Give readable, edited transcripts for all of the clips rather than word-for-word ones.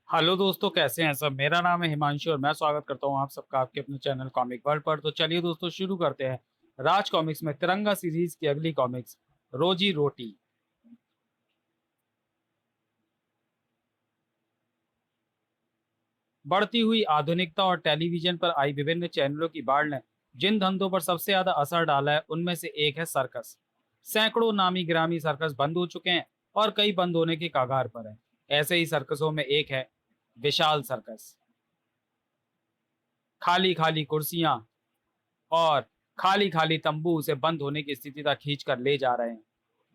Hello दोस्तों, कैसे हैं सब। मेरा नाम है हिमांशु और मैं स्वागत करता हूं आप सबका आपके अपने चैनल कॉमिक वर्ल्ड पर। तो चलिए दोस्तों, शुरू करते हैं राज कॉमिक्स में तिरंगा सीरीज की अगली कॉमिक्स, रोजी रोटी। बढ़ती हुई आधुनिकता और टेलीविजन पर आई विभिन्न चैनलों की बाढ़ ने जिन धंधों पर सबसे ज्यादा असर डाला है उनमें से एक है सर्कस। सैकड़ों नामी गिरामी सर्कस बंद हो चुके हैं और कई बंद होने की कगार पर हैं। ऐसे ही सर्कसों में एक है विशाल सर्कस। खाली खाली कुर्सियां और खाली खाली तंबू उसे बंद होने की स्थिति तक खींच कर ले जा रहे हैं।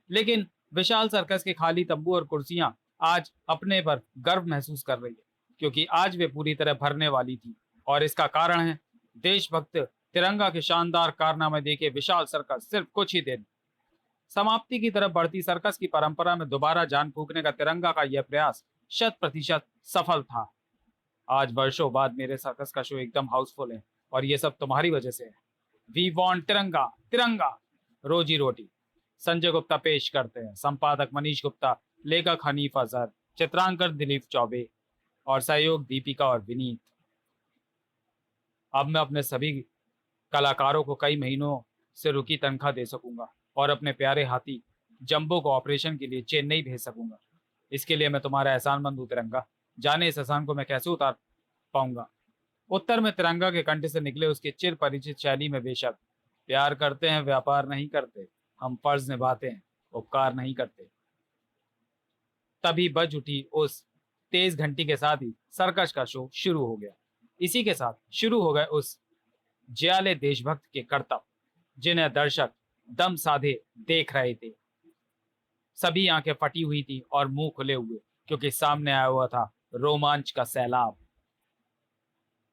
लेकिन विशाल सर्कस के खाली तंबू और कुर्सियां आज अपने पर गर्व महसूस कर रही है, क्योंकि आज वे पूरी तरह भरने वाली थी। और इसका कारण है देशभक्त तिरंगा के शानदार कारनामे देखे विशाल सर्कस सिर्फ कुछ ही दिन समाप्ति की तरफ बढ़ती सर्कस की परंपरा में दोबारा जान फूंकने का तिरंगा का यह प्रयास 100% सफल था। आज वर्षों बाद मेरे सर्कस का शो एकदम हाउसफुल है और ये सब तुम्हारी वजह से है। वी वॉन्ट तिरंगा, तिरंगा। रोजी रोटी। संजय गुप्ता पेश करते हैं, संपादक मनीष गुप्ता, लेखक हनीफ अजहर, चित्रांकन दिलीप चौबे और सहयोग दीपिका और विनीत। अब मैं अपने सभी कलाकारों को कई महीनों से रुकी तनख्वाह दे सकूंगा और अपने प्यारे हाथी जंबो को ऑपरेशन के लिए चेन्नई भेज सकूंगा। इसके लिए मैं तुम्हारा एहसानमंद हूँ तिरंगा। जाने इस एहसान को मैं कैसे उतार पाऊंगा। उत्तर में तिरंगा के कंठ से निकले उसके चिर परिचित शैली में, बेशक प्यार करते हैं, व्यापार नहीं करते। हम फर्ज निभाते हैं, उपकार नहीं करते। तभी बज उठी उस तेज घंटी के साथ ही सर्कस का शो शुरू हो गया। इसी के साथ शुरू हो गए उस ज्याले देशभक्त के करतब जिन्हें दर्शक दम साधे देख रहे थे। सभी आंखें फटी हुई थी और मुंह खुले हुए, क्योंकि सामने आया हुआ था रोमांच का सैलाब,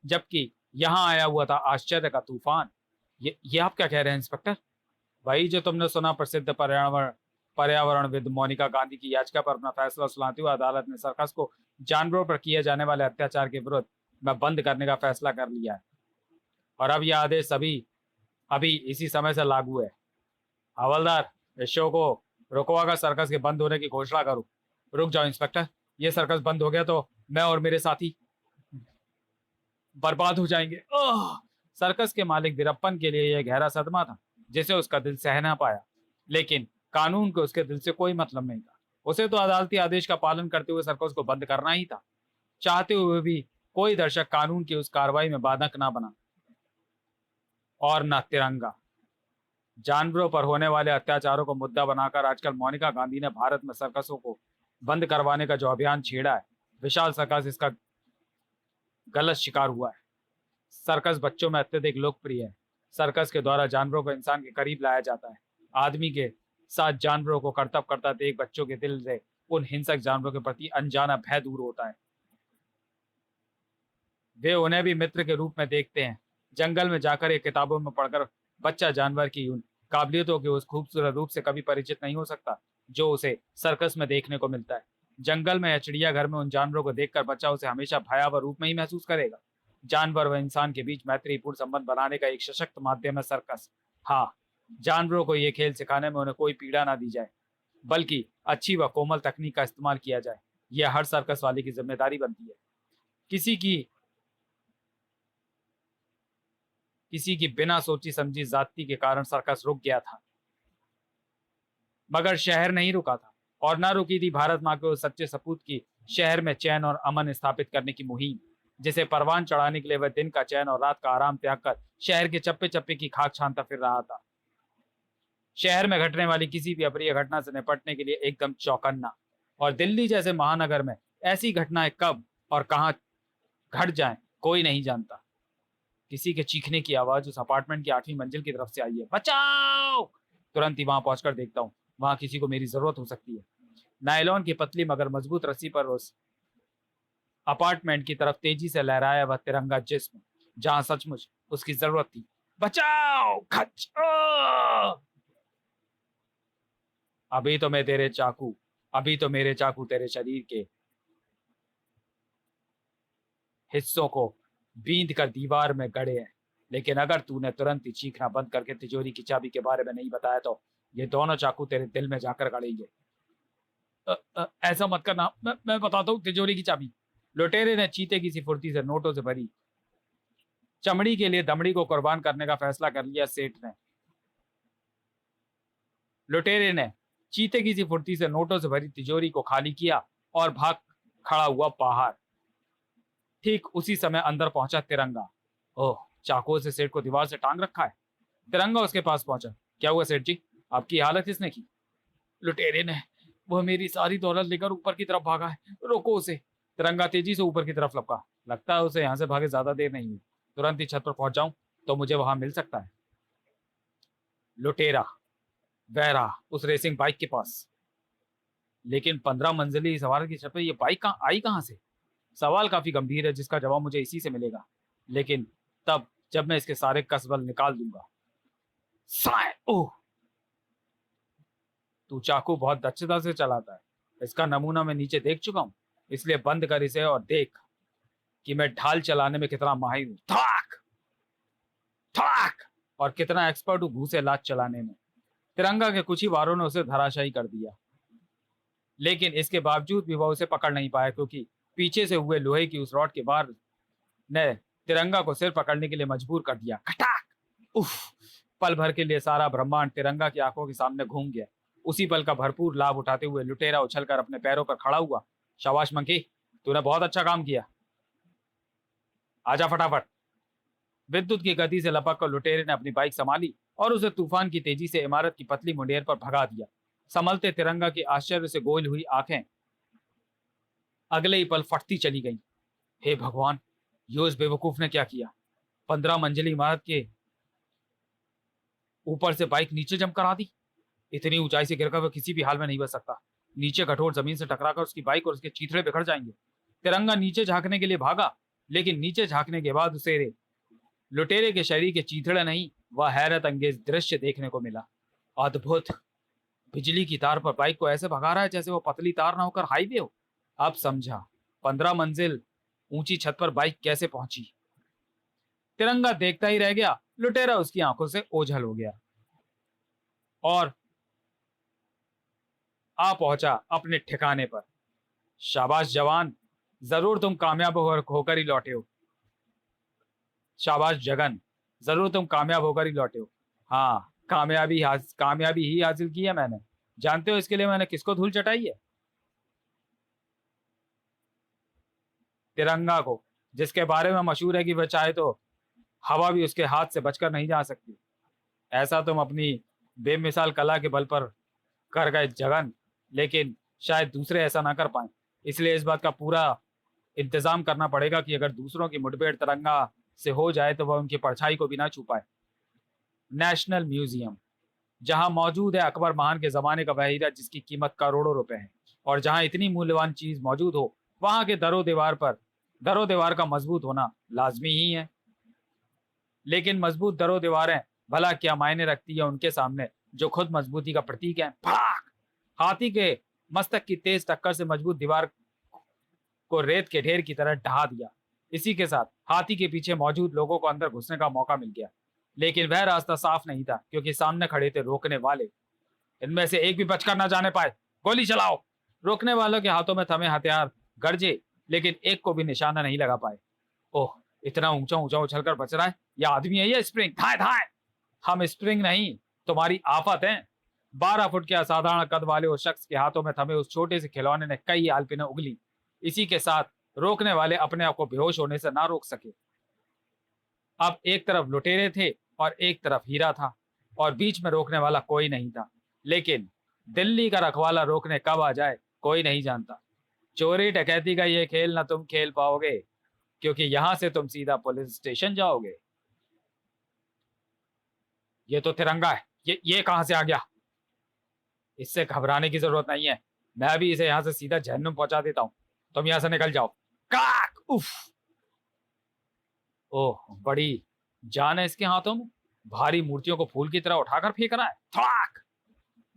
जबकि यहां आया हुआ था आश्चर्य का तूफान। ये आप क्या कह रहे हैं इंस्पेक्टर? वही जो तुमने सुना, प्रसिद्ध पर्यावरणविद मोनिका गांधी की याचिका पर अपना फैसला सुनाते हुए अदालत ने सर्कस को जानवरों पर किए जाने वाले अत्याचार के विरुद्ध में बंद करने का फैसला कर लिया है। और अब यह आदेश सभी अभी इसी समय से लागू है। हवलदार, इस शो को रुकवाकर सर्कस के बंद होने की घोषणा करो। रुक जाओ इंस्पेक्टर, ये सर्कस बंद हो गया तो मैं और मेरे साथी बर्बाद हो जाएंगे। सर्कस के मालिक वीरप्पन के लिए यह गहरा सदमा था जिसे उसका दिल सह ना पाया। लेकिन कानून को उसके दिल से कोई मतलब नहीं था। उसे तो अदालती आदेश का पालन करते हुए सर्कस को बंद करना ही था। चाहते हुए भी कोई दर्शक कानून की उस कार्रवाई में बाधक ना बना और न तिरंगा। जानवरों पर होने वाले अत्याचारों को मुद्दा बनाकर आजकल मोनिका गांधी ने भारत में सर्कसों को बंद करवाने का जो अभियान छेड़ा है, विशाल सर्कस इसका गलत शिकार हुआ है। सर्कस बच्चों में अत्यधिक लोकप्रिय है। सर्कस के द्वारा जानवरों को इंसान के करीब लाया जाता है। आदमी के साथ जानवरों को करतब करता देख बच्चों के दिल से उन हिंसक जानवरों के प्रति अनजाना भय दूर होता है। वे उन्हें भी मित्र के रूप में देखते हैं। जंगल में जाकर एक किताबों में पढ़कर बच्चा जानवर की उन काबिलियतों के उस खूबसूरत रूप से कभी परिचित नहीं हो सकता जो उसे सर्कस में देखने को मिलता है। जंगल में या चिड़ियाघर में उन जानवरों को देखकर बच्चा उसे हमेशा भयावह रूप में ही महसूस करेगा। जानवर व इंसान के बीच मैत्रीपूर्ण संबंध बनाने का एक सशक्त माध्यम है सर्कस। हाँ, जानवरों को ये खेल सिखाने में उन्हें कोई पीड़ा ना दी जाए, बल्कि अच्छी व कोमल तकनीक का इस्तेमाल किया जाए। यह हर सर्कस वाले की जिम्मेदारी बनती है। किसी की किसी की बिना सोची समझी जाति के कारण सर्कस रुक गया था, मगर शहर नहीं रुका था। और ना रुकी थी भारत माँ के उस सच्चे सपूत की शहर में चैन और अमन स्थापित करने की मुहिम, जिसे परवान चढ़ाने के लिए वह दिन का चैन और रात का आराम त्याग कर शहर के चप्पे चप्पे की खाक छानता फिर रहा था। शहर में घटने वाली किसी भी अप्रिय घटना से निपटने के लिए एकदम चौकन्ना। और दिल्ली जैसे महानगर में ऐसी घटनाएं कब और कहां घट जाएं कोई नहीं जानता। किसी के चीखने की आवाज उस अपार्टमेंट की 8वीं मंजिल की तरफ से आई है। बचाओ! तुरंत ही वहां पहुंचकर देखता हूँ, वहां किसी को मेरी जरूरत हो सकती है। नायलॉन की पतली मगर मजबूत रस्सी पर उस अपार्टमेंट की तरफ तेजी से लहराया वह तिरंगा जिस्म, जहां सचमुच उसकी जरूरत थी। बचाओ! खच! अभी तो मैं तेरे चाकू अभी तो मेरे चाकू तेरे शरीर के हिस्सों को बींद कर दीवार में गड़े हैं, लेकिन अगर तूने तुरंत ही चीखना बंद करके तिजोरी की चाबी के बारे में नहीं बताया तो ये दोनों चाकू तेरे दिल में जाकर गड़ेंगे। ऐसा मत करना, मैं बताता हूँ तिजोरी की चाबी। लुटेरे ने चीते की सी फुर्ती से नोटों से भरी चमड़ी के लिए दमड़ी को कुर्बान करने का फैसला कर लिया सेठ ने। लुटेरे ने चीते की सी फुर्ती से नोटों से भरी तिजोरी को खाली किया और भाग खड़ा हुआ बाहर। ठीक उसी समय अंदर पहुंचा तिरंगा। ओह, चाकू से सेठ को दीवार से टांग रखा है। तिरंगा उसके पास पहुंचा। क्या हुआ सेठ जी, आपकी हालत किसने की? लुटेरे ने, वह मेरी सारी दौलत लेकर ऊपर की तरफ भागा है, रोको उसे। तिरंगा तेजी से ऊपर की तरफ लपका। लगता है उसे यहाँ से भागे ज्यादा देर नहीं हुई। तुरंत ही छत पर पहुंच जाऊं तो मुझे वहां मिल सकता है। लुटेरा वह रहा उस रेसिंग बाइक के पास। लेकिन 15 मंजिली सवार की छत पर यह बाइक कहाँ से? सवाल काफी गंभीर है जिसका जवाब मुझे इसी से मिलेगा, लेकिन तब जब मैं इसके सारे कसबल निकाल दूंगा। साए ओह, तू चाकू बहुत दक्षता से चलाता है। इसका नमूना मैं नीचे देख चुका हूं, इसलिए बंद कर इसे और देख कि मैं ढाल चलाने में कितना माहिर हूं। थाक थाक, और कितना एक्सपर्ट हूं घूसे लात चलाने में। तिरंगा के कुछ ही वारों ने उसे धराशायी कर दिया, लेकिन इसके बावजूद भी वह उसे पकड़ नहीं पाया, क्योंकि पीछे से हुए लोहे की उस रॉड के बार ने तिरंगा को सिर पकड़ने के लिए मजबूर कर दिया। खटाक, उफ। पल भर के लिए सारा ब्रह्मांड तिरंगा की आंखों के सामने घूम गया। उसी पल का भरपूर लाभ उठाते हुए लुटेरा उछलकर अपने पैरों पर खड़ा हुआ। शाबाश मंकी, तूने बहुत अच्छा काम किया। आजा फटाफट। विद्युत की गति से लपक कर लुटेरे ने अपनी बाइक संभाली और उसे तूफान की तेजी से इमारत की पतली मुंडेर पर भगा दिया। संभलते तिरंगा की आश्चर्य से गोल हुई आंखें अगले ही पल फटती चली गईं। हे भगवान, ये उस बेवकूफ ने क्या किया? 15 मंजिली इमारत के ऊपर से बाइक नीचे जम कर आ दी। इतनी ऊंचाई से गिरकर वह किसी भी हाल में नहीं बच सकता। नीचे कठोर जमीन से टकराकर उसकी बाइक और उसके चीथड़े बिखर जाएंगे। तिरंगा नीचे झांकने के लिए भागा, लेकिन नीचे झांकने के बाद उसे लुटेरे के शरीर के चीथड़े नहीं, वह हैरत अंगेज दृश्य देखने को मिला। अद्भुत। बिजली की तार पर बाइक को ऐसे भगा रहा है जैसे वो पतली तार ना होकर हाईवे हो। अब समझा 15 मंजिल ऊंची छत पर बाइक कैसे पहुंची। तिरंगा देखता ही रह गया। लुटेरा उसकी आंखों से ओझल हो गया और आ पहुंचा अपने ठिकाने पर। शाबाश जवान, जरूर तुम कामयाब होकर ही लौटे हो। शाबाश जगन, जरूर तुम कामयाब होकर ही लौटे हो। हाँ, कामयाबी ही हासिल की है मैंने। जानते हो इसके लिए मैंने किसको धूल चटाई है? तिरंगा को, जिसके बारे में मशहूर है कि वह चाहे तो हवा भी उसके हाथ से बचकर नहीं जा सकती। ऐसा तुम अपनी बेमिसाल कला के बल पर कर गए जगन, लेकिन शायद दूसरे ऐसा ना कर पाए। इसलिए इस बात का पूरा इंतजाम करना पड़ेगा कि अगर दूसरों की मुठभेड़ तिरंगा से हो जाए तो वह उनकी परछाई को भी ना छू पाए। नेशनल म्यूजियम, जहां मौजूद है अकबर महान के जमाने का वह हीरा जिसकी कीमत करोड़ों रुपए है, और जहां इतनी मूल्यवान चीज मौजूद हो, वहां के दरो दीवार का मजबूत होना लाजमी ही है। लेकिन मजबूत दरो दीवारें भला क्या मायने रखती है उनके सामने जो खुद मजबूती का प्रतीक है। भाग! हाथी के मस्तक की तेज टक्कर से मजबूत दीवार को रेत के ढेर की तरह ढहा दिया। इसी के साथ हाथी के पीछे मौजूद लोगों को अंदर घुसने का मौका मिल गया, लेकिन वह रास्ता साफ नहीं था क्योंकि सामने खड़े थे रोकने वाले। इनमें से एक भी बचकर ना जाने पाए, गोली चलाओ। रोकने वालों के हाथों में थमे हथियार गरजे, लेकिन एक को भी निशाना नहीं लगा पाए। ओह, इतना ऊंचा ऊंचा उछलकर बच रहा है, यह आदमी है या स्प्रिंग? धाए धाए। हम स्प्रिंग नहीं, तुम्हारी आफत है। 12 फुट के असाधारण कद वाले उस शख्स के हाथों में थमे उस छोटे से खिलौने ने कई आलपिनें उगली। इसी के साथ रोकने वाले अपने आप को बेहोश होने से ना रोक सके। अब एक तरफ लुटेरे थे और एक तरफ हीरा था, और बीच में रोकने वाला कोई नहीं था। लेकिन दिल्ली का रखवाला रोकने कब आ जाए कोई नहीं जानता। चोरी डकैती का ये खेल ना तुम खेल पाओगे, क्योंकि यहां से तुम सीधा पुलिस स्टेशन जाओगे। ये तो तिरंगा है, ये कहां से आ गया? इससे घबराने की जरूरत नहीं है, मैं भी इसे यहां से सीधा जहन्नुम पहुंचा देता हूं। तुम यहां से निकल जाओ। काक! उफ! ओह, बड़ी जान है इसके हाथों में। भारी मूर्तियों को फूल की तरह उठाकर फेंक रहा है। थड़ाक!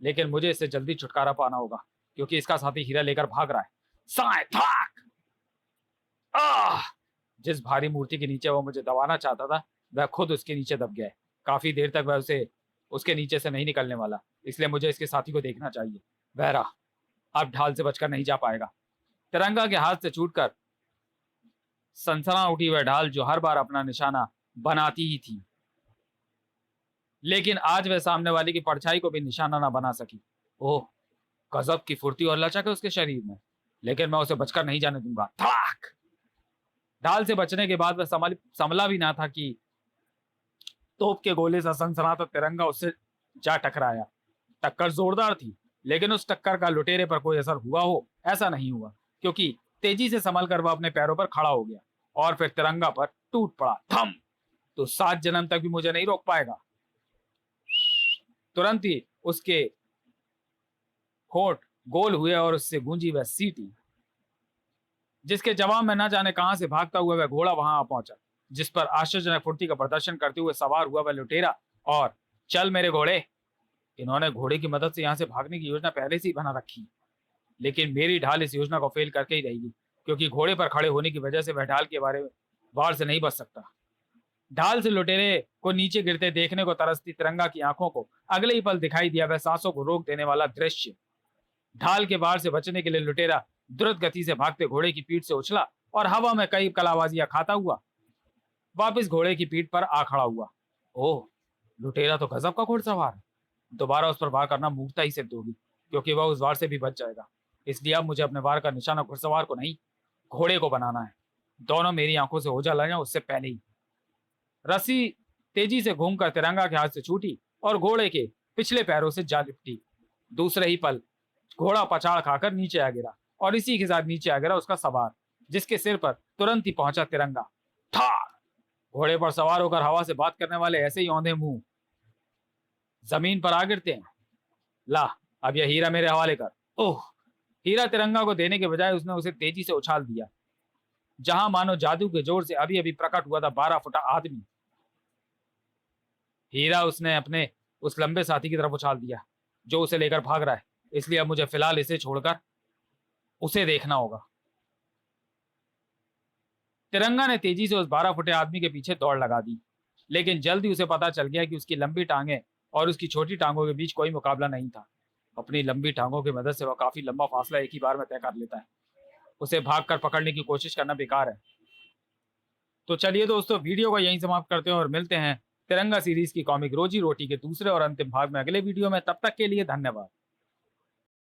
लेकिन मुझे इससे जल्दी छुटकारा पाना होगा, क्योंकि इसका साथी हीरा लेकर भाग रहा है। साए थड़ाक! आह! जिस भारी मूर्ति के नीचे वो मुझे दबाना चाहता था, वह खुद उसके नीचे दब गया है। काफी देर तक वह उसके नीचे से नहीं निकलने वाला, इसलिए मुझे इसके साथी को देखना चाहिए। वह रहा, अब ढाल से बचकर नहीं जा पाएगा। तिरंगा के हाथ से छूटकर सनसना उठी वह ढाल जो हर बार अपना निशाना बनाती ही थी, लेकिन आज वह सामने वाले की परछाई को भी निशाना ना बना सकी। ओह, गजब की फुर्ती और लचक है उसके शरीर में, लेकिन मैं उसे बचकर नहीं जाने दूंगा। धड़ाक! ढाल से बचने के बाद वह संभला भी ना था कि तोप के गोले से सनसनाता तिरंगा उससे जा टकराया। टक्कर जोरदार थी, लेकिन उस टक्कर का लुटेरे पर कोई असर हुआ हो ऐसा नहीं हुआ, क्योंकि तेजी से संभल कर वह अपने पैरों पर खड़ा हो गया और फिर तिरंगा पर टूट पड़ा। थम! तो 7 जन्म तक भी मुझे नहीं रोक पाएगा। तुरंत ही उसके होठ गोल हुए और उससे गूंजी वह सीटी, जिसके जवाब में न जाने कहां से भागता हुआ वह घोड़ा वहां आ पहुंचा, जिस पर आश्चर्यजनक फुर्ती का प्रदर्शन करते हुए सवार हुआ वह लुटेरा। और चल मेरे घोड़े। इन्होंने घोड़े की मदद से यहां से भागने की योजना पहले से ही बना रखी, लेकिन मेरी ढाल इस योजना को फेल करके ही रहेगी, क्योंकि घोड़े पर खड़े होने की वजह से वह ढाल के बारे वार से नहीं बच सकता। ढाल से लुटेरे को नीचे गिरते देखने को तरसती तिरंगा की आंखों को अगले ही पल दिखाई दिया वह सांसों को रोक देने वाला दृश्य। ढाल के वार से बचने के लिए लुटेरा द्रुत गति से भागते घोड़े की पीठ से उछला और हवा में कई कलाबाजियां खाता हुआ वापस घोड़े की पीठ पर आ खड़ा हुआ। ओह, लुटेरा तो गजब का घुड़सवार है। दोबारा उस पर वार करना मूर्खता ही सिद्ध होगी, क्योंकि वह उस वार से भी बच जाएगा। इसलिए अब मुझे अपने वार का निशाना घुड़सवार को नहीं, घोड़े को बनाना है। दोनों मेरी आंखों से ओझल आ जाए उससे पहले ही। रस्सी तेजी से घूमकर तिरंगा के हाथ से छूटी और घोड़े के पिछले पैरों से जा लिपटी। दूसरे ही पल घोड़ा पछाड़ खाकर नीचे आ गिरा और इसी के साथ नीचे आ गिरा उसका सवार, जिसके सिर पर तुरंत ही पहुंचा तिरंगा। ठार! घोड़े पर सवार होकर हवा से बात करने वाले ऐसे ही औंधे मुंह जमीन पर आ गिरते हैं। ला, अब यह हीरा मेरे हवाले कर। ओह! हीरा तिरंगा को देने के बजाय उसने उसे तेजी से उछाल दिया, जहां मानो जादू के जोर से अभी अभी प्रकट हुआ था 12 फुटा आदमी। हीरा उसने अपने उस लंबे साथी की तरफ उछाल दिया जो उसे लेकर भाग रहा है, इसलिए अब मुझे फिलहाल इसे छोड़कर उसे देखना होगा। तिरंगा ने तेजी से उस 12 फुटे आदमी के पीछे दौड़ लगा दी, लेकिन जल्द ही उसे पता चल गया कि उसकी लंबी टांगें और उसकी छोटी टांगों के बीच कोई मुकाबला नहीं था। अपनी लंबी टांगों की मदद से वह काफी लंबा फासला एक ही बार में तय कर लेता है। उसे भागकर पकड़ने की कोशिश करना बेकार है। तो चलिए दोस्तों, वीडियो को यहीं समाप्त करते हैं और मिलते हैं तिरंगा सीरीज की कॉमिक रोजी रोटी के दूसरे और अंतिम भाग में अगले वीडियो में। तब तक के लिए धन्यवाद।